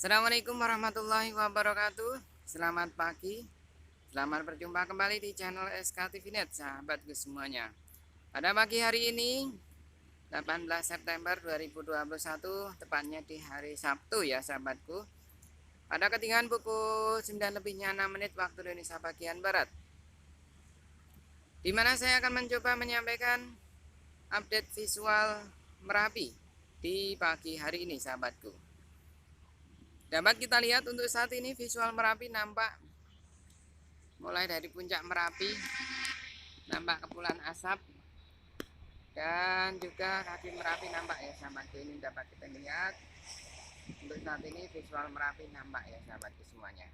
Assalamualaikum warahmatullahi wabarakatuh. Selamat pagi. Selamat berjumpa kembali di channel SK TV Net, sahabatku semuanya. Pada pagi hari ini 18 September 2021, tepatnya di hari Sabtu ya sahabatku. Pada ketinggian pukul 9 lebihnya 6 menit waktu Indonesia bagian Barat, di mana saya akan mencoba menyampaikan update visual Merapi di pagi hari ini sahabatku. Dapat kita lihat untuk saat ini visual Merapi nampak mulai dari puncak Merapi, nampak kepulan asap, dan juga kaki Merapi nampak ya sahabatku. Ini dapat kita lihat untuk saat ini visual Merapi nampak ya sahabatku semuanya.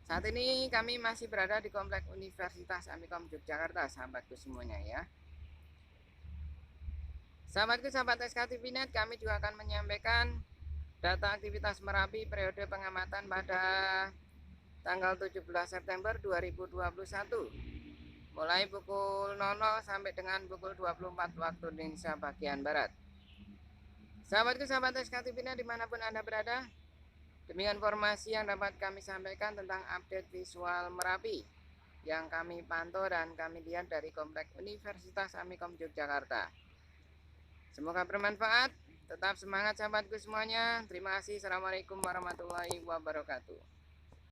Saat ini kami masih berada di komplek Universitas Amikom Yogyakarta sahabatku semuanya ya. Sahabatku sahabat SKTV Net, kami juga akan menyampaikan data aktivitas Merapi periode pengamatan pada tanggal 17 September 2021, mulai pukul 00 sampai dengan pukul 24 waktu Indonesia bagian Barat. Sahabatku sahabat SKTV Net dimanapun Anda berada, demikian informasi yang dapat kami sampaikan tentang update visual Merapi yang kami pantau dan kami lihat dari komplek Universitas Amikom Yogyakarta. Semoga bermanfaat. Tetap semangat sahabatku semuanya. Terima kasih. Assalamualaikum warahmatullahi wabarakatuh.